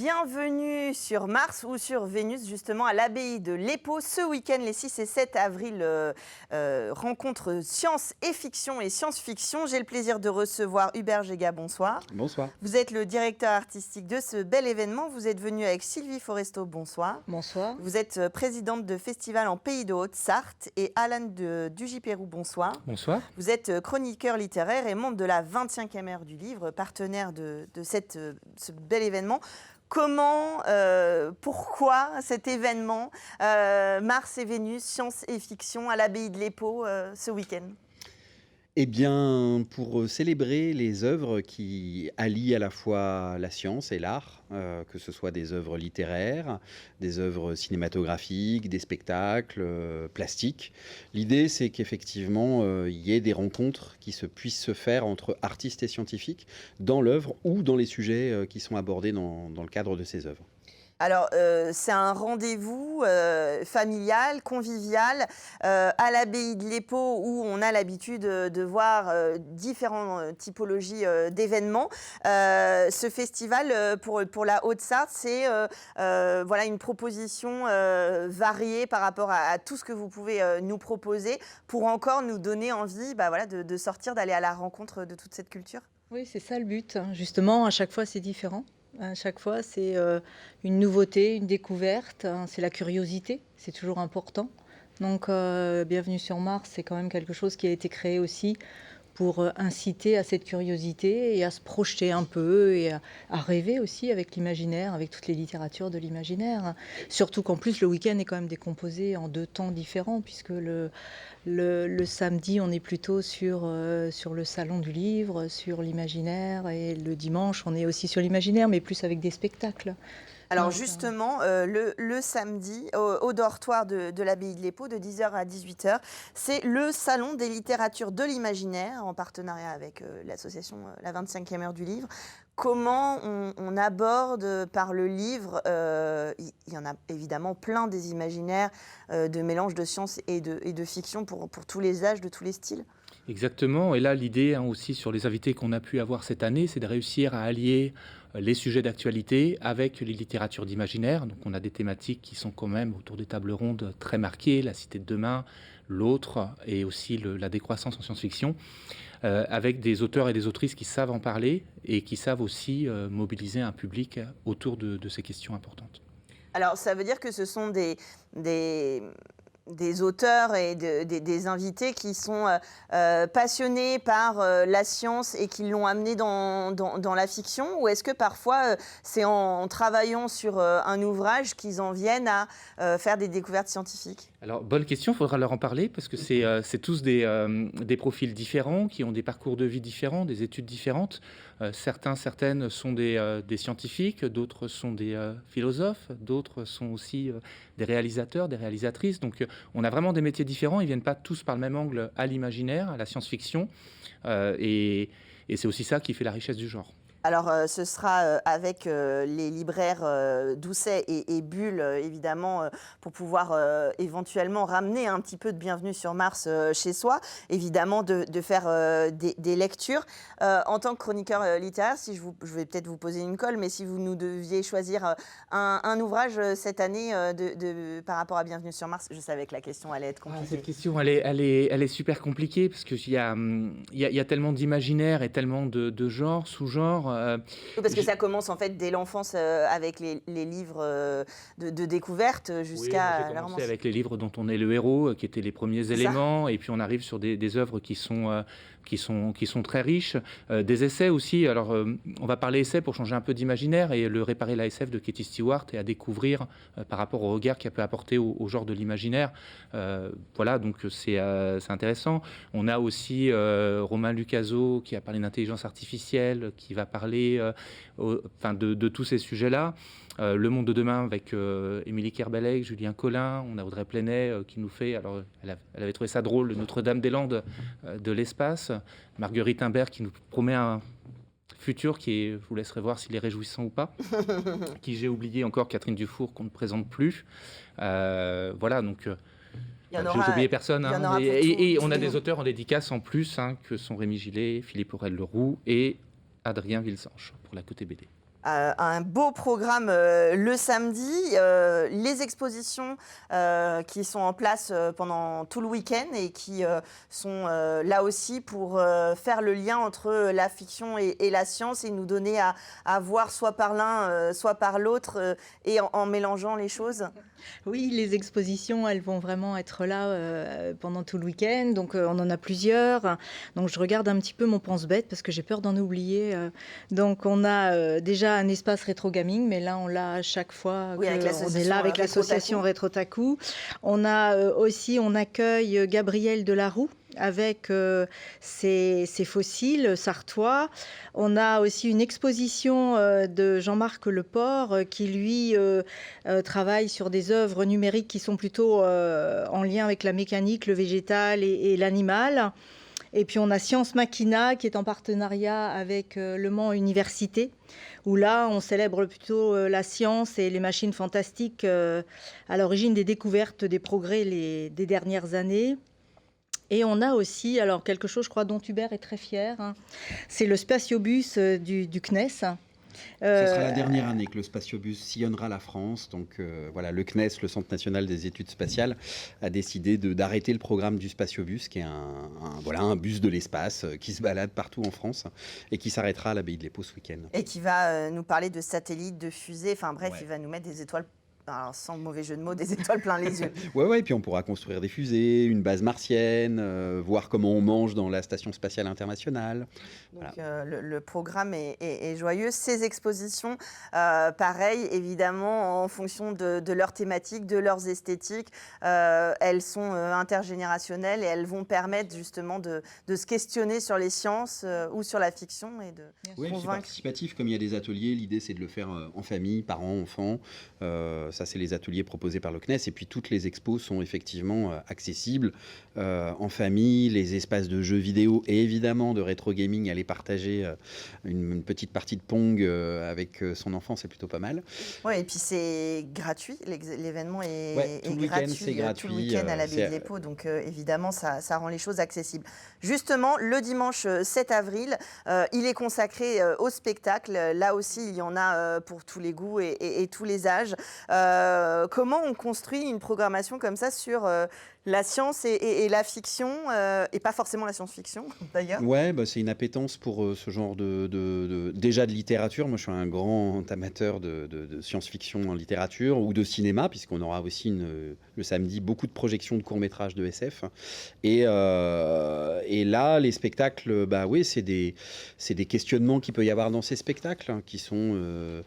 bienvenue sur Mars ou sur Vénus, justement à l'abbaye de l'Épau. Ce week-end, les 6 et 7 avril, rencontre science et fiction et science-fiction. J'ai le plaisir de recevoir Hubert Géga, bonsoir. Bonsoir. Vous êtes le directeur artistique de ce bel événement. Vous êtes venu avec Sylvie Foresto, bonsoir. Bonsoir. Vous êtes présidente de festival en Pays de Haute-Sarthe et Alan de Dugipérou, bonsoir. Bonsoir. Vous êtes chroniqueur littéraire et membre de la 25e heure du livre, partenaire de ce bel événement. Comment, pourquoi cet événement, Mars et Vénus, science et fiction, à l'abbaye de l'Épau ce week-end? Eh bien, pour célébrer les œuvres qui allient à la fois la science et l'art, que ce soit des œuvres littéraires, des œuvres cinématographiques, des spectacles, plastiques. L'idée, c'est qu'effectivement, il y ait des rencontres qui puissent se faire entre artistes et scientifiques dans l'œuvre ou dans les sujets qui sont abordés dans le cadre de ces œuvres. Alors, c'est un rendez-vous familial, convivial, à l'abbaye de l'Épau où on a l'habitude de voir différentes typologies d'événements. Ce festival, pour la Haute-Sarthe, c'est voilà, une proposition variée par rapport à tout ce que vous pouvez nous proposer pour encore nous donner envie voilà, de sortir, d'aller à la rencontre de toute cette culture. Oui, c'est ça le but. Justement, à chaque fois, c'est différent. À chaque fois, c'est une nouveauté, une découverte. C'est la curiosité, c'est toujours important. Donc, Bienvenue sur Mars, c'est quand même quelque chose qui a été créé aussi pour inciter à cette curiosité et à se projeter un peu et à rêver aussi avec l'imaginaire, avec toutes les littératures de l'imaginaire. Surtout qu'en plus, le week-end est quand même décomposé en 2 temps différents, puisque le samedi, on est plutôt sur le salon du livre, sur l'imaginaire, et le dimanche, on est aussi sur l'imaginaire, mais plus avec des spectacles. Alors justement, le samedi, au dortoir de l'abbaye de l'Épau, de 10h à 18h, c'est le salon des littératures de l'imaginaire, en partenariat avec l'association La 25e heure du livre. Comment on aborde par le livre, il y en a évidemment plein des imaginaires, de mélange de science et de fiction pour tous les âges, de tous les styles. Exactement, et là l'idée aussi sur les invités qu'on a pu avoir cette année, c'est de réussir à allier les sujets d'actualité avec les littératures d'imaginaire. Donc on a des thématiques qui sont quand même autour des tables rondes très marquées, la cité de demain, l'autre et aussi la décroissance en science-fiction, avec des auteurs et des autrices qui savent en parler et qui savent aussi mobiliser un public autour de ces questions importantes. Alors ça veut dire que ce sont des auteurs et des invités qui sont passionnés par la science et qui l'ont amené dans la fiction, ou est-ce que parfois c'est en travaillant sur un ouvrage qu'ils en viennent à faire des découvertes scientifiques? Alors, bonne question, il faudra leur en parler parce que c'est tous des profils différents qui ont des parcours de vie différents, des études différentes. Certaines sont des scientifiques, d'autres sont des philosophes, d'autres sont aussi des réalisateurs, des réalisatrices. Donc, on a vraiment des métiers différents. Ils ne viennent pas tous par le même angle à l'imaginaire, à la science-fiction. Et c'est aussi ça qui fait la richesse du genre. Alors, ce sera avec les libraires Doucet et Bulle, évidemment, pour pouvoir éventuellement ramener un petit peu de Bienvenue sur Mars chez soi, évidemment, de faire des lectures. En tant que chroniqueur littéraire, je vais peut-être vous poser une colle, mais si vous nous deviez choisir un ouvrage cette année par rapport à Bienvenue sur Mars, je savais que la question allait être compliquée. Cette question, elle est super compliquée parce qu'il y a tellement d'imaginaire et tellement de genres, sous-genres. Parce que ça commence en fait dès l'enfance avec les livres de découverte jusqu'à la romance. Commencé avec les livres dont on est le héros, qui étaient les premiers éléments, et puis on arrive sur des œuvres qui sont très riches, des essais aussi. Alors on va parler essais pour changer un peu d'imaginaire et le Réparer la SF de Katie Stewart et à découvrir par rapport au regard qu'elle peut apporter au genre de l'imaginaire. Voilà, donc c'est intéressant. On a aussi Romain Lucaso qui a parlé d'intelligence artificielle, qui va parler de tous ces sujets-là. Le monde de demain avec Émilie Kerbelec, Julien Collin, on a Audrey Plenay qui nous fait, alors elle avait trouvé ça drôle, Notre-Dame-des-Landes de l'espace, Marguerite Imbert qui nous promet un futur qui est, je vous laisserai voir s'il est réjouissant ou pas, qui j'ai oublié encore, Catherine Dufour qu'on ne présente plus. Voilà, donc... J'ai oublié personne. Et on a des auteurs en dédicace en plus, que sont Rémi Gillet, Philippe Aurel-Leroux et Adrien Villesanche pour la côté BD. un beau programme le samedi. Les expositions qui sont en place pendant tout le week-end et qui sont là aussi pour faire le lien entre la fiction et la science et nous donner à voir soit par l'un, soit par l'autre et en mélangeant les choses. Oui, les expositions, elles vont vraiment être là pendant tout le week-end. Donc, on en a plusieurs. Donc, je regarde un petit peu mon pense-bête parce que j'ai peur d'en oublier. Donc, on a déjà un espace rétro gaming, mais là, on l'a à chaque fois Oui, avec on est là avec l'association Rétro Taku. On a aussi, on accueille Gabriel Delaroux avec ses fossiles sartois. On a aussi une exposition de Jean-Marc Leport qui, lui, travaille sur des œuvres numériques qui sont plutôt en lien avec la mécanique, le végétal et l'animal. Et puis on a Science Machina qui est en partenariat avec Le Mans Université, où là on célèbre plutôt la science et les machines fantastiques à l'origine des découvertes, des progrès des dernières années. Et on a aussi, alors quelque chose, je crois, dont Hubert est très fier, hein, c'est le spatiobus du CNES. Ce sera la dernière année que le spatiobus sillonnera la France. Donc voilà, le CNES, le Centre national des études spatiales, a décidé d'arrêter le programme du spatiobus, qui est un bus de l'espace qui se balade partout en France et qui s'arrêtera à l'abbaye de l'Épau ce week-end. Et qui va nous parler de satellites, de fusées, enfin bref, Ouais. il va nous mettre des étoiles, alors, sans mauvais jeu de mots, des étoiles plein les yeux. Ouais, et puis on pourra construire des fusées, une base martienne, voir comment on mange dans la Station spatiale internationale. Donc Voilà. le programme est joyeux. Ces expositions, pareil, évidemment, en fonction de leur thématique, de leurs esthétiques, elles sont intergénérationnelles et elles vont permettre justement de se questionner sur les sciences ou sur la fiction et de Oui, c'est convaincre. participatif, comme il y a des ateliers, l'idée c'est de le faire en famille, parents, enfants. Ça c'est les ateliers proposés par le CNES. Et puis toutes les expos sont effectivement accessibles en famille, les espaces de jeux vidéo et évidemment de rétro gaming, aller partager une petite partie de Pong avec son enfant, c'est plutôt pas mal. Oui, et puis c'est gratuit, l'événement Ouais, tout est le week-end, gratuit, c'est tout gratuit, le week-end à l'abbaye de c'est- l'Épau, donc évidemment ça rend les choses accessibles. Justement, le dimanche 7 avril, il est consacré au spectacle. Là aussi, il y en a pour tous les goûts et tous les âges. Comment on construit une programmation comme ça sur la science et la fiction, et pas forcément la science-fiction d'ailleurs? Ouais, bah, c'est une appétence pour ce genre déjà de littérature. Moi, je suis un grand amateur de science-fiction en littérature ou de cinéma, puisqu'on aura aussi le samedi beaucoup de projections de courts-métrages de SF. Et là, les spectacles, bah oui, c'est des questionnements qu'il peut y avoir dans ces spectacles, hein, qui sont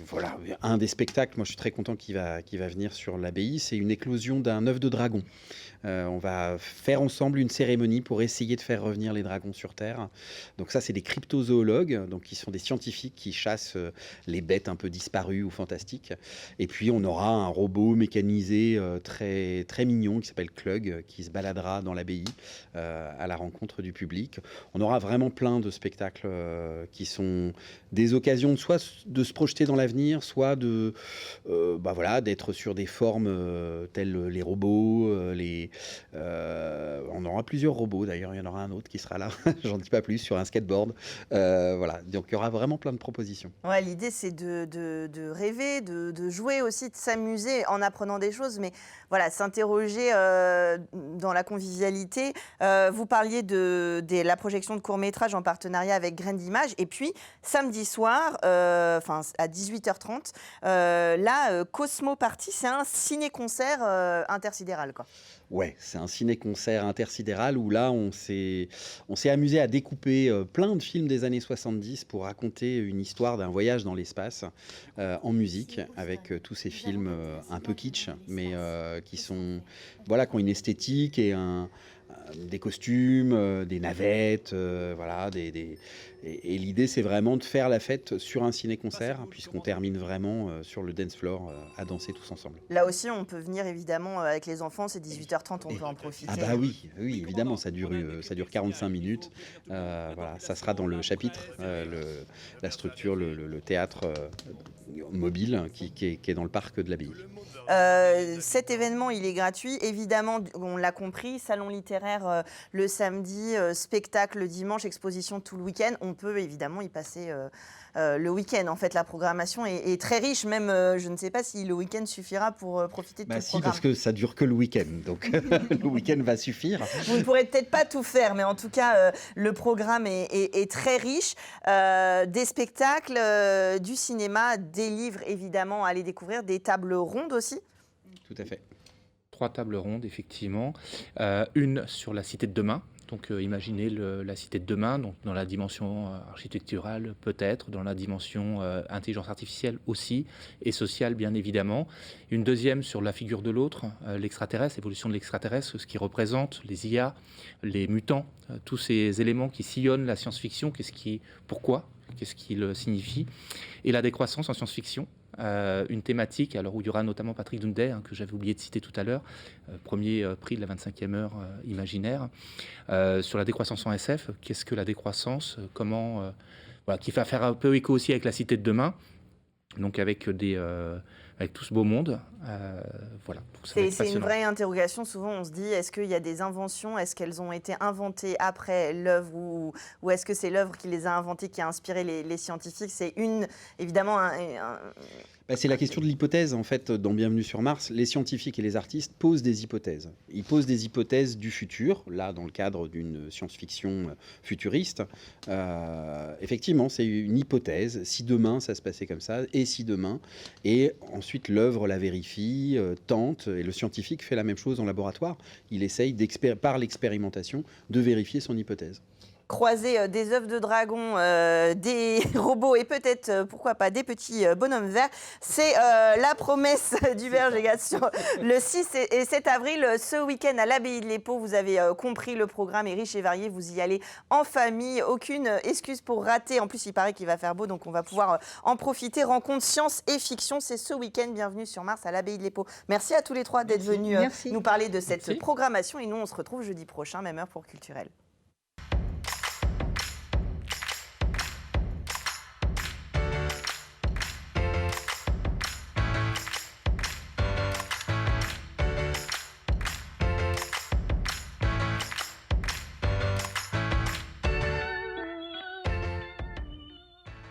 voilà, un des spectacles. Moi, je suis très content qui va venir sur l'abbaye. C'est une éclosion d'un œuf de dragon. On va faire ensemble une cérémonie pour essayer de faire revenir les dragons sur Terre. Donc ça, c'est des cryptozoologues, donc qui sont des scientifiques qui chassent les bêtes un peu disparues ou fantastiques. Et puis on aura un robot mécanisé très très mignon qui s'appelle Clug, qui se baladera dans l'abbaye à la rencontre du public. On aura vraiment plein de spectacles qui sont des occasions soit de se projeter dans l'avenir, soit d'être sur des formes telles les robots, on aura plusieurs robots, d'ailleurs il y en aura un autre qui sera là, j'en dis pas plus, sur un skateboard. Voilà, donc il y aura vraiment plein de propositions. Ouais, l'idée, c'est de rêver, de jouer aussi, de s'amuser en apprenant des choses, mais voilà, s'interroger dans la convivialité. Vous parliez de la projection de courts-métrages en partenariat avec Graines d'Images, et puis samedi soir, à 18h30, Cosmo Party, c'est un ciné-concert intersidéral, quoi. Ouais, c'est un ciné-concert intersidéral où là, on s'est amusé à découper plein de films des années 70 pour raconter une histoire d'un voyage dans l'espace en musique, avec tous ces films un peu kitsch, mais qui ont une esthétique et des costumes, des navettes, voilà, et l'idée, c'est vraiment de faire la fête sur un ciné-concert, puisqu'on termine vraiment sur le dance floor à danser tous ensemble. Là aussi, on peut venir évidemment avec les enfants, c'est 18h30, on peut en profiter. Ah bah oui, évidemment, ça dure 45 minutes. Voilà, ça sera dans le chapitre, la structure, le théâtre mobile qui est dans le parc de l'abbaye. Cet événement, il est gratuit. Évidemment, on l'a compris, salon littéraire littéraire le samedi, spectacle le dimanche, exposition tout le week-end. On peut évidemment y passer le week-end. En fait, la programmation est très riche. Même, je ne sais pas si le week-end suffira pour profiter de tout le Si, programme. parce que ça dure que le week-end, donc le week-end va suffire. Vous ne pourrez peut-être pas tout faire, mais en tout cas, le programme est très riche. Des spectacles, du cinéma, des livres évidemment à aller découvrir, des tables rondes aussi. Tout à fait. 3 tables rondes, effectivement. Une sur la cité de demain. Donc, imaginez la cité de demain, donc dans la dimension architecturale peut-être, dans la dimension intelligence artificielle aussi, et sociale bien évidemment. Une deuxième sur la figure de l'autre, l'extraterrestre, l'évolution de l'extraterrestre, ce qui représente les IA, les mutants, tous ces éléments qui sillonnent la science-fiction, pourquoi, qu'est-ce qu'il signifie, et la décroissance en science-fiction. Une thématique, alors où il y aura notamment Patrick Doumbet, que j'avais oublié de citer tout à l'heure, premier prix de la 25e heure imaginaire, sur la décroissance en SF. Qu'est-ce que la décroissance, qui va faire un peu écho aussi avec la cité de demain, donc avec tout ce beau monde. Voilà. C'est une vraie interrogation. Souvent, on se dit, est-ce qu'il y a des inventions? Est-ce qu'elles ont été inventées après l'œuvre ou est-ce que c'est l'œuvre qui les a inventées, qui a inspiré les scientifiques? C'est évidemment C'est la question de l'hypothèse, en fait, dans Bienvenue sur Mars. Les scientifiques et les artistes posent des hypothèses. Ils posent des hypothèses du futur, là, dans le cadre d'une science-fiction futuriste. Effectivement, c'est une hypothèse. Si demain, ça se passait comme ça, et si demain. Et ensuite, l'œuvre la vérifie, tente, et le scientifique fait la même chose en laboratoire. Il essaye, par l'expérimentation, de vérifier son hypothèse. Croiser des œufs de dragon, des robots et peut-être, pourquoi pas, des petits bonhommes verts. C'est la promesse du Vergégat sur le 6 et 7 avril. Ce week-end à l'Abbaye de l'Épau, vous avez compris, le programme est riche et varié. Vous y allez en famille. Aucune excuse pour rater. En plus, il paraît qu'il va faire beau, donc on va pouvoir en profiter. Rencontre science et fiction, c'est ce week-end. Bienvenue sur Mars à l'Abbaye de l'Épau. Merci à tous les trois d'être venus nous parler de cette programmation. Et nous, on se retrouve jeudi prochain, même heure pour Culturel.